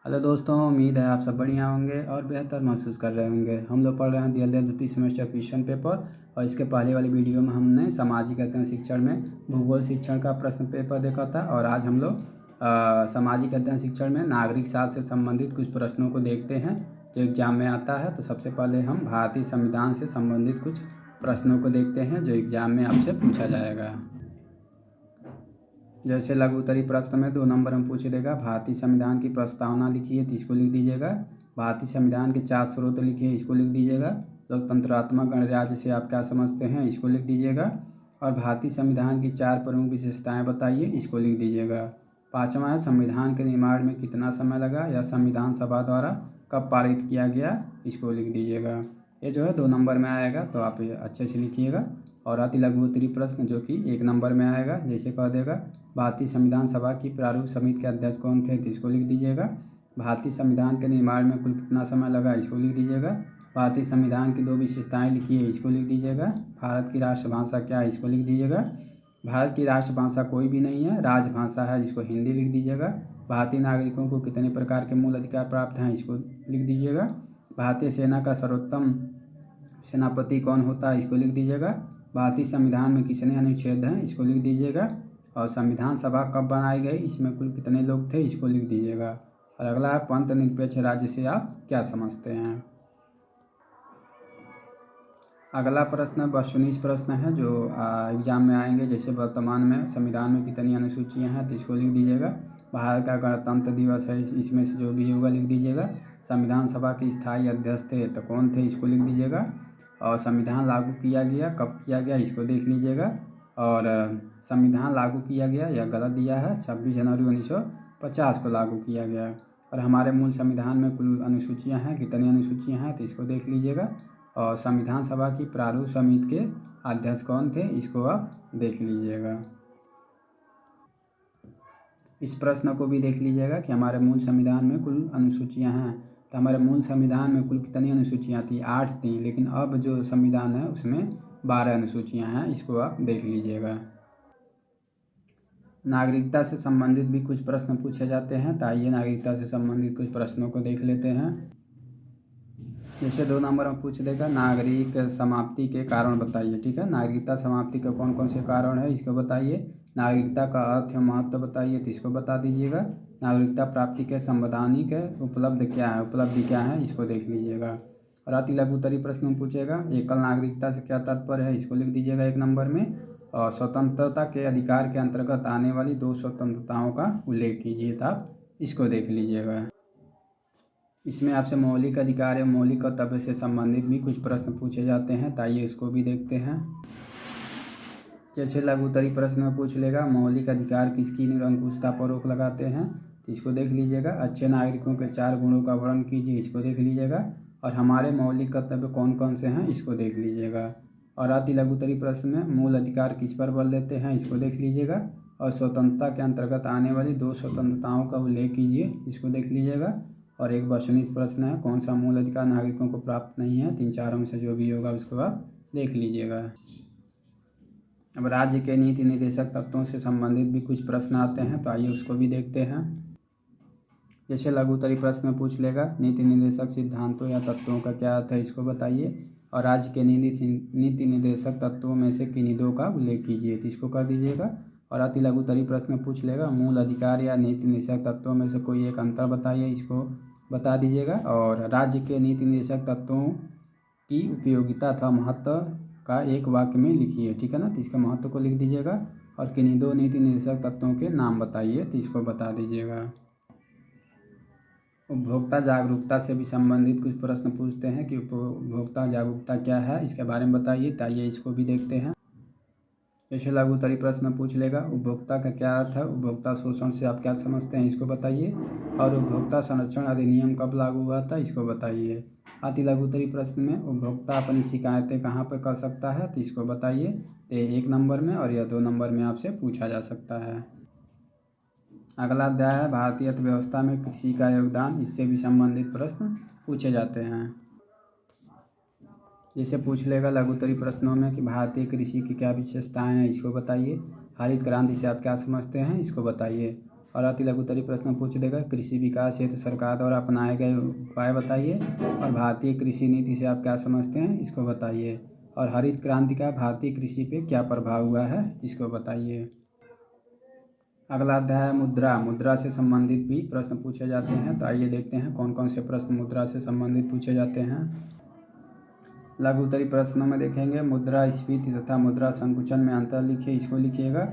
Hello दोस्तों, उम्मीद है आप सब बढ़िया होंगे और बेहतर महसूस कर रहे होंगे। हम लोग पढ़ रहे हैं DLED द्वितीय सेमेस्टर क्वेश्चन पेपर। और इसके पहले वाली वीडियो में हमने सामाजिक अध्ययन शिक्षण में भूगोल शिक्षण का प्रश्न पेपर देखा था। और आज हम लोग सामाजिक अध्ययन शिक्षण में नागरिक शास्त्र से संबंधित कुछ प्रश्नों को देखते हैं जो एग्जाम में आता है। तो सबसे पहले हम भारतीय संविधान से संबंधित कुछ प्रश्नों को देखते हैं जो एग्जाम में आपसे पूछा जाएगा। जैसे लघु उत्तरी प्रश्न में 2 नंबर में पूछ देगा, भारतीय संविधान की प्रस्तावना लिखिए तो इसको लिख दीजिएगा। भारतीय संविधान के 4 स्रोत लिखिए, इसको लिख दीजिएगा। लोकतंत्रात्मक गणराज्य से आप क्या समझते हैं, इसको लिख दीजिएगा। और भारतीय संविधान की 4 प्रमुख विशेषताएं बताइए, इसको लिख दीजिएगा। 5वां है, संविधान के निर्माण में कितना समय लगा या संविधान सभा द्वारा कब पारित किया गया, इसको लिख दीजिएगा। ये जो है 2 नंबर में आएगा, तो आप ये अच्छे से लिखिएगा। और अति लघु उत्तरी प्रश्न जो कि 1 नंबर में आएगा, जैसे कह देगा भारतीय संविधान सभा की प्रारूप समिति के अध्यक्ष कौन थे, तो इसको लिख दीजिएगा। भारतीय संविधान के निर्माण में कुल कितना समय लगा, इसको लिख दीजिएगा। भारतीय संविधान की 2 विशेषताएं लिखिए, इसको लिख दीजिएगा। भारत की राष्ट्रभाषा क्या है, इसको लिख दीजिएगा। भारत की राष्ट्रभाषा कोई भी नहीं है, राजभाषा है, जिसको हिंदी लिख दीजिएगा। भारतीय नागरिकों को कितने प्रकार के मूल अधिकार प्राप्त हैं, इसको लिख दीजिएगा। भारतीय सेना का सर्वोत्तम सेनापति कौन होता है, इसको लिख दीजिएगा। भारतीय संविधान में कितने अनुच्छेद हैं, इसको लिख दीजिएगा। और संविधान सभा कब बनाई गई, इसमें कुल कितने लोग थे, इसको लिख दीजिएगा। और अगला है, पंथ निरपेक्ष राज्य से आप क्या समझते हैं। अगला प्रश्न वस्तुनिष्ठ प्रश्न है जो एग्जाम में आएंगे। जैसे वर्तमान में संविधान में कितनी अनुसूचियां हैं, तो इसको लिख दीजिएगा। भारत का गणतंत्र दिवस है, इसमें से जो भी होगा लिख दीजिएगा। संविधान सभा के स्थायी अध्यक्ष थे तो कौन थे, इसको लिख दीजिएगा। और संविधान लागू किया गया कब किया गया, इसको देख लीजिएगा। और संविधान लागू किया गया या गलत दिया है, 26 जनवरी 1950 को लागू किया गया। और हमारे मूल संविधान में कुल अनुसूचियाँ हैं, कितनी अनुसूचियाँ हैं, तो इसको देख लीजिएगा। और संविधान सभा की प्रारूप समिति के अध्यक्ष कौन थे, इसको आप देख लीजिएगा। इस प्रश्न को भी देख लीजिएगा कि हमारे मूल संविधान में कुल अनुसूचियां हैं। तो हमारे मूल संविधान में कुल कितनी अनुसूचियां थी, 8 थी। लेकिन अब जो संविधान है उसमें 12 अनुसूचियां हैं, इसको आप देख लीजिएगा। नागरिकता से संबंधित भी कुछ प्रश्न पूछे जाते हैं, तो आइए नागरिकता से संबंधित कुछ प्रश्नों को देख लेते हैं। जैसे 2 नंबर में पूछ देगा, नागरिक समाप्ति के कारण बताइए। ठीक है, नागरिकता समाप्ति के कौन कौन से कारण है, इसको बताइए। नागरिकता का अर्थ या महत्व बताइए, तो इसको बता दीजिएगा। नागरिकता प्राप्ति के संवैधानिक उपलब्धि क्या है, इसको देख लीजिएगा। और अति लघु उत्तरी प्रश्न में पूछेगा, एकल नागरिकता से क्या तात्पर्य है, इसको लिख दीजिएगा 1 नंबर में। और स्वतंत्रता के अधिकार के अंतर्गत आने वाली 2 स्वतंत्रताओं का उल्लेख कीजिए, तो आप इसको देख लीजिएगा। इसमें आपसे मौलिक अधिकार या मौलिक कर्तव्य से संबंधित भी कुछ प्रश्न पूछे जाते हैं, तो आइए इसको भी देखते हैं। जैसे लघु उत्तरी प्रश्न में पूछ लेगा, मौलिक अधिकार किसकी निरंकुशता पर रोक लगाते हैं, तो इसको देख लीजिएगा। अच्छे नागरिकों के 4 गुणों का वर्णन कीजिए, इसको देख लीजिएगा। और हमारे मौलिक कर्तव्य कौन कौन से हैं, इसको देख लीजिएगा। और अति लघु उत्तरी प्रश्न में मूल अधिकार किस पर बल देते हैं, इसको देख लीजिएगा। और स्वतंत्रता के अंतर्गत आने वाली 2 स्वतंत्रताओं का उल्लेख कीजिए, इसको देख लीजिएगा। और एक वस्तुनिष्ठ प्रश्न है, कौन सा मूल अधिकार नागरिकों को प्राप्त नहीं है, 3-4 में से जो भी होगा उसको आप देख लीजिएगा। अब राज्य के नीति निर्देशक तत्वों से संबंधित भी कुछ प्रश्न आते हैं, तो आइए उसको भी देखते हैं। जैसे लघु उत्तरी प्रश्न में पूछ लेगा, नीति निर्देशक सिद्धांतों या तत्वों का क्या अर्थ है, इसको बताइए। और राज्य के नीति निर्देशक तत्वों में से किन्हीं 2 का उल्लेख कीजिए, तो इसको कर दीजिएगा। और अति लघु उत्तरी प्रश्न में पूछ लेगा, मूल अधिकार या नीति निर्देशक तत्वों में से कोई एक अंतर बताइए, इसको बता दीजिएगा। और राज्य के नीति निर्देशक तत्वों की उपयोगिता अथवा महत्व का एक वाक्य में लिखिए। ठीक है ना, तो इसके महत्व को लिख दीजिएगा। और किन्हीं 2 नीति निर्देशक तत्वों के नाम बताइए, तो इसको बता दीजिएगा। उपभोक्ता जागरूकता से भी संबंधित कुछ प्रश्न पूछते हैं कि उपभोक्ता जागरूकता क्या है, इसके बारे में बताइए, तो आइए इसको भी देखते हैं। जैसे लघु उत्तरी प्रश्न में पूछ लेगा, उपभोक्ता का क्या अर्थ है, उपभोक्ता शोषण से आप क्या समझते हैं, इसको बताइए। और उपभोक्ता संरक्षण अधिनियम कब लागू हुआ था, इसको बताइए। अति लघु उत्तरी प्रश्न में उपभोक्ता अपनी शिकायतें कहाँ पर कर सकता है, तो इसको बताइए। तो 1 नंबर में और या 2 नंबर में आपसे पूछा जा सकता है। अगला अध्याय है भारतीय अर्थव्यवस्था में कृषि का योगदान, इससे भी संबंधित प्रश्न पूछे जाते हैं। जैसे पूछ लेगा लघु उत्तरी प्रश्नों में कि भारतीय कृषि की क्या विशेषताएं हैं, इसको बताइए। हरित क्रांति से आप क्या समझते हैं, इसको बताइए। और अति लघु उत्तरीय प्रश्न पूछ देगा कृषि विकास हेतु सरकार द्वारा अपनाए गए उपाय बताइए और भारतीय कृषि नीति से आप क्या समझते हैं इसको बताइए। और हरित क्रांति का भारतीय कृषि पे क्या प्रभाव हुआ है इसको बताइए। अगला अध्याय है मुद्रा। मुद्रा से संबंधित भी प्रश्न पूछे जाते हैं, तो आइए देखते हैं कौन कौन से प्रश्न मुद्रा से संबंधित पूछे जाते हैं। लघु उत्तरीय प्रश्नों में देखेंगे मुद्रास्फीति तथा मुद्रा संकुचन में अंतर लिखिए, इसको लिखिएगा।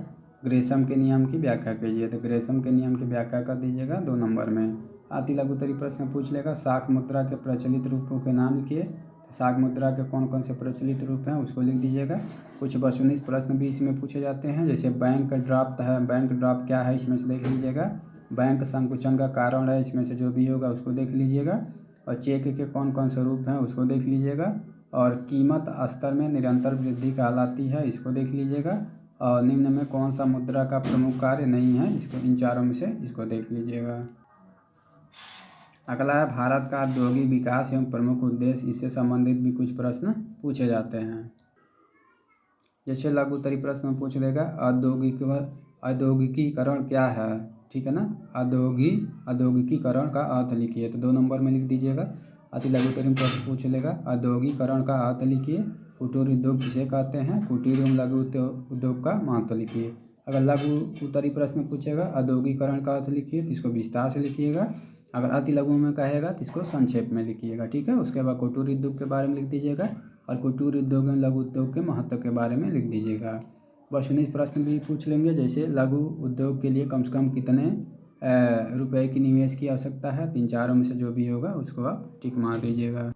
ग्रेशम के नियम की व्याख्या कीजिए, तो ग्रेशम के नियम की व्याख्या कर दीजिएगा 2 नंबर में। अति लघु उत्तरीय प्रश्न पूछ लेगा शाक मुद्रा के प्रचलित रूपों के नाम लिखिए। शाक मुद्रा के कौन कौन से प्रचलित रूप हैं उसको लिख दीजिएगा। कुछ वस्तुनिष्ठ प्रश्न भी इसमें पूछे जाते हैं, जैसे बैंक ड्राफ्ट है, बैंक ड्राफ्ट क्या है इसमें से देख लीजिएगा। बैंक संकुचन का कारण है, इसमें से जो भी होगा उसको देख लीजिएगा। और चेक के कौन कौन से रूप हैं उसको देख लीजिएगा। और कीमत स्तर में निरंतर वृद्धि कहलाती है, इसको देख लीजिएगा। और निम्न में कौन सा मुद्रा का प्रमुख कार्य नहीं है, इसको इन चारों में से इसको देख लीजिएगा। अगला है भारत का औद्योगिक विकास एवं प्रमुख उद्देश्य, इससे संबंधित भी कुछ प्रश्न पूछे जाते हैं। जैसे लघु उत्तरीय प्रश्न पूछ देगा औद्योगिकीकरण क्या है, ठीक है ना। औद्योगिकीकरण का अर्थ लिखिए, तो 2 नंबर में लिख दीजिएगा। अति लघु उत्तरीय प्रश्न पूछ लेगा औद्योगिकीकरण का अर्थ लिखिए। कुटीर उद्योग किसे कहते हैं, कुटीर एवं लघु उद्योग का महत्व लिखिए। अगर लघु उत्तरीय प्रश्न पूछेगा औद्योगिकीकरण का अर्थ लिखिए तो इसको विस्तार से लिखिएगा। अगर अति लघु में कहेगा तो इसको संक्षेप में लिखिएगा, ठीक है। उसके बाद कुटीर उद्योग के बारे में लिख दीजिएगा और कुटीर उद्योग में लघु उद्योग के महत्व के बारे में लिख दीजिएगा। वस्तुनिष्ठ प्रश्न भी पूछ लेंगे, जैसे लघु उद्योग के लिए कम से कम कितने रुपए की निवेश की आवश्यकता है, 3-4 में से जो भी होगा उसको आप टिक मार दीजिएगा।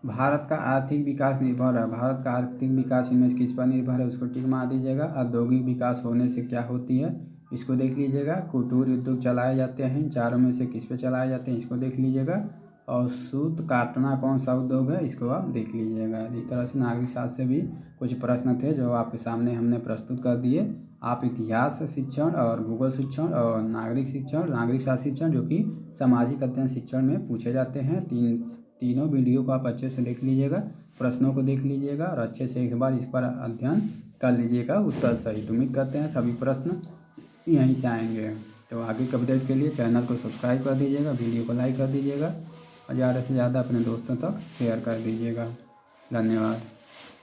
भारत का आर्थिक विकास निर्भर है, भारत का आर्थिक विकास इनमें से किस पर निर्भर है उसको टिक मार दीजिएगा। औद्योगिक विकास होने से क्या होती है इसको देख लीजिएगा। कुटीर उद्योग चलाए जाते हैं, इन चारों में से किस पे चलाए जाते हैं इसको देख लीजिएगा। और सूत काटना कौन सा उद्योग है इसको आप देख लीजिएगा। इस तरह से नागरिक शास्त्र से भी कुछ प्रश्न थे जो आपके सामने हमने प्रस्तुत कर दिए। आप इतिहास शिक्षण और भूगोल शिक्षण और नागरिक शिक्षण, नागरिक शास्त्र शिक्षण जो कि सामाजिक अध्ययन शिक्षण में पूछे जाते हैं, तीनों वीडियो को आप अच्छे से देख लीजिएगा, प्रश्नों को देख लीजिएगा और अच्छे से एक बार इस पर अध्ययन कर लीजिएगा उत्तर सहित। उम्मीद करते हैं सभी प्रश्न यहीं से आएंगे। तो आगे के अपडेट के लिए चैनल को सब्सक्राइब कर दीजिएगा, वीडियो को लाइक कर दीजिएगा और ज़्यादा से ज़्यादा अपने दोस्तों तक शेयर कर दीजिएगा। धन्यवाद।